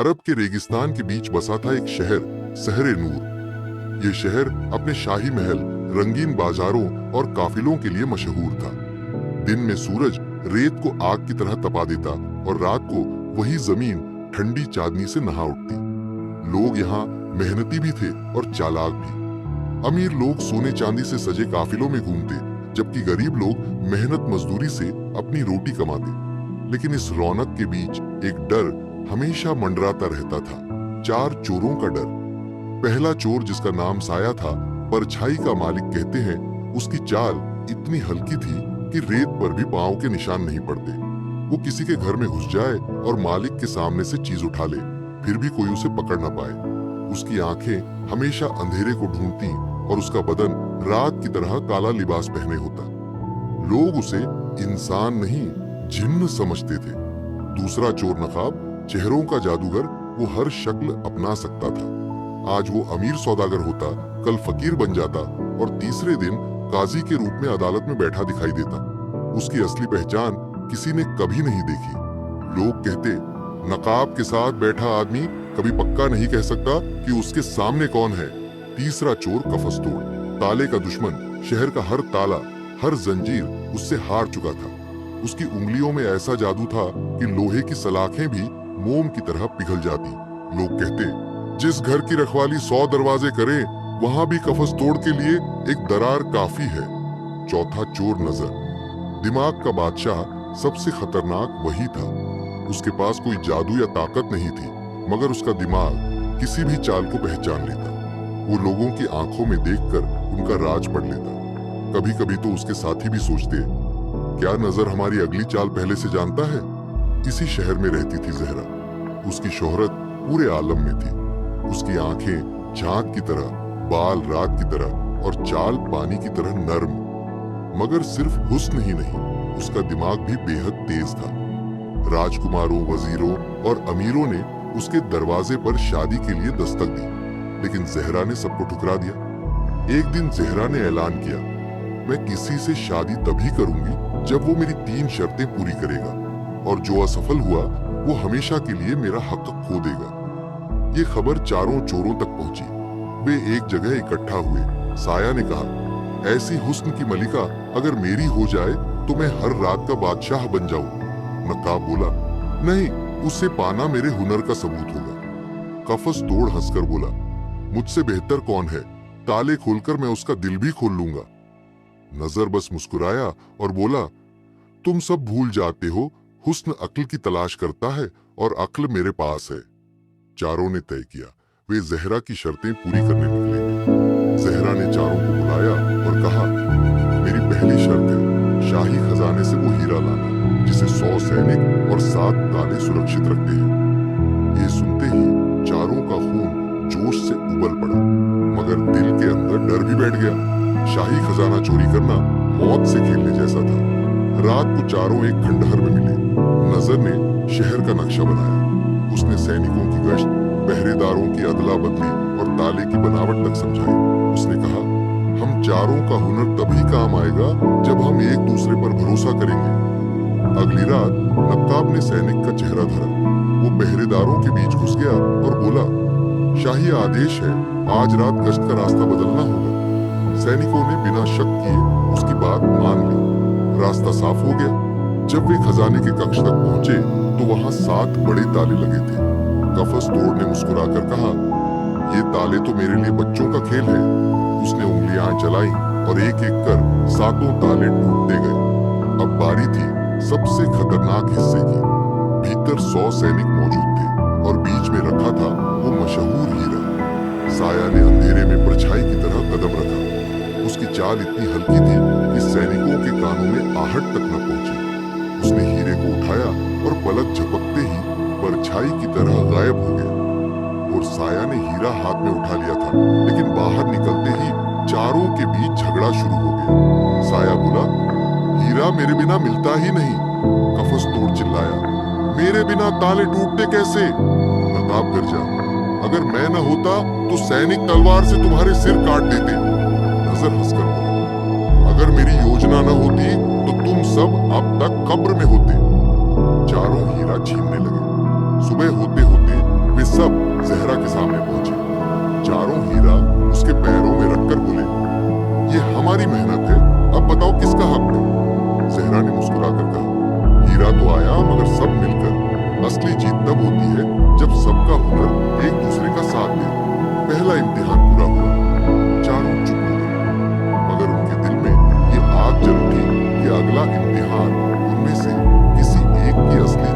अरब के रेगिस्तान के बीच बसा था एक शहर, सहरे नूर। ये शहर अपने शाही महल, रंगीन बाजारों और काफिलों के लिए मशहूर था। दिन में सूरज रेत को आग की तरह तपा देता और रात को वही जमीन ठंडी चांदनी से नहा उठती। लोग यहाँ मेहनती भी थे और चालाक भी। अमीर लोग सोने चांदी से सजे काफिलों में घूमते, जबकि गरीब लोग मेहनत मजदूरी से अपनी रोटी कमाते। लेकिन इस रौनक के बीच एक डर हमेशा मंडराता रहता था, 4 चोरों का डर। पहला चोर, जिसका नाम साया था, परछाई का मालिक कहते हैं, उसकी चाल इतनी हल्की थी कि रेत पर भी पांव के निशान नहीं पड़ते। वो किसी के घर में घुस जाए और मालिक के सामने से चीज उठा ले, फिर भी कोई उसे पकड़ ना पाए। उसकी आंखें हमेशा अंधेरे को ढूंढती और उसका बदन रात की तरह काला लिबास पहने होता। लोग उसे इंसान नहीं, जिन्न समझते थे। दूसरा चोर नकाब, चेहरों का जादूगर, वो हर शक्ल अपना सकता था। आज वो अमीर सौदागर होता, कल फकीर बन जाता और तीसरे दिन काजी के रूप में अदालत में बैठा दिखाई देता। उसकी असली पहचान किसी ने कभी नहीं देखी। लोग कहते, नकाब के साथ बैठा आदमी कभी पक्का नहीं कह सकता कि उसके सामने कौन है। तीसरा चोर कफसतोड़, ताले का दुश्मन, शहर का हर ताला, हर जंजीर उससे हार चुका था। उसकी उंगलियों में ऐसा जादू था कि लोहे की सलाखें भी मोम की तरह पिघल जाती। लोग कहते, जिस घर की रखवाली 100 दरवाजे करे, वहां भी कफस तोड़ के लिए एक दरार काफी है। चौथा चोर नजर, दिमाग का बादशाह, सबसे खतरनाक वही था। उसके पास कोई जादू या ताकत नहीं थी, मगर उसका दिमाग किसी भी चाल को पहचान लेता। वो लोगों की आंखों में देखकर उनका राज पढ़ लेता। कभी कभी तो उसके साथी भी सोचते, क्या नजर हमारी अगली चाल पहले से जानता है। इसी शहर में रहती थी जहरा। उसकी शोहरत पूरे आलम में थी। उसकी आंखें चांद की तरह, बाल रात की तरह और चाल पानी की तरह नर्म। मगर सिर्फ हुस्न ही नहीं, उसका दिमाग भी बेहद तेज था। राजकुमारों, वजीरों और अमीरों ने उसके दरवाजे पर शादी के लिए दस्तक दी, लेकिन जहरा ने सबको ठुकरा दिया। एक दिन जहरा ने ऐलान किया, मैं किसी से शादी तभी करूंगी जब वो मेरी 3 शर्तें पूरी करेगा, और जो असफल हुआ वो हमेशा के लिए मेरा हक खो देगा। ये खबर चारों चोरों तक पहुंची। वे एक जगह इकट्ठा हुए। साया ने कहा, ऐसी हुस्न की मलिका अगर मेरी हो जाए तो मैं हर रात का बादशाह बन जाऊं। नकाब बोला, नहीं, उसे पाना मेरे हुनर का सबूत होगा। कफस तोड़ हंसकर बोला, मुझसे बेहतर कौन है, ताले खोलकर मैं उसका दिल भी खोल लूंगा। नजर बस मुस्कुराया और बोला, तुम सब भूल जाते हो, हुस्न अक्ल की तलाश करता है और अक्ल मेरे पास है। चारों ने तय किया, वे जहरा की शर्तें पूरी करने निकलेंगे। जहरा ने चारों को बुलाया और कहा, मेरी पहली शर्त है, शाही खजाने से वो हीरा लाना जिसे 100 सैनिक और 7 ताले सुरक्षित रखते हैं। ये सुनते ही चारों का खून जोश से उबल पड़ा, मगर दिल के अंदर डर भी बैठ गया। शाही खजाना चोरी करना मौत से खेलने जैसा था। रात को चारों एक खंडहर में मिले। नजर ने शहर का नक्शा बनाया। उसने सैनिकों की गश्त, पहरेदारों की अदला बदली और ताले की बनावट तक समझाई। उसने कहा, हम चारों का हुनर तभी काम आएगा जब हम एक दूसरे पर भरोसा करेंगे। अगली रात नक्काब ने सैनिक का चेहरा धरा। वो पहरेदारों के बीच घुस गया और बोला, शाही आदेश है, आज रात गश्त का रास्ता बदलना होगा। सैनिकों ने बिना शक किए उसकी बात मान ली। रास्ता साफ हो गया। जब वे खजाने के कक्ष तक पहुंचे तो वहां 7 बड़े ताले लगे थे। कफस तोड़ ने मुस्कुराकर कहा, ये ताले तो मेरे लिए बच्चों का खेल है। उसने उंगलियां चलाई और एक एक कर 7 ताले टूटते गए। अब बारी थी सबसे खतरनाक हिस्से की। भीतर 100 सैनिक मौजूद थे और बीच में रखा था वो मशहूर हीरा। साया ने अंधेरे में परछाई की तरह कदम रखा। उसकी चाल इतनी हल्की थी कि सैनिकों के कानों में आहट तक न पहुंची। उसने हीरे को उठाया और पलक झपकते ही परछाई की तरह गायब हो गया। और साया ने हीरा हाथ में उठा लिया था, लेकिन बाहर निकलते ही चारों के बीच झगड़ा शुरू हो गया। साया बोला, हीरा मेरे बिना मिलता ही नहीं। कफस तोड़ चिल्लाया, मेरे बिना ताले टूटते कैसे? नकाब गरजा, अगर मैं न होता तो सैनिक तलवार से तुम्हारे सिर काट देते। नजर हंसकर बोला, अगर मेरी योजना न होती तो तुम सब अब तक कब्र में होते। चारों हीरा छीनने लगे। सुबह होते होते तुम्हारी मेहनत है, अब बताओ किसका हक है? जहरा ने मुस्कुराकर कहा, हीरा तो आया मगर सब मिलकर। असली जीत तब होती है जब सबका हुनर एक दूसरे का साथ दे। पहला इम्तिहान पूरा हुआ, चारों चुप हो गए, मगर उनके दिल में ये आग जल उठी कि अगला इम्तिहान उनमें से किसी एक की असली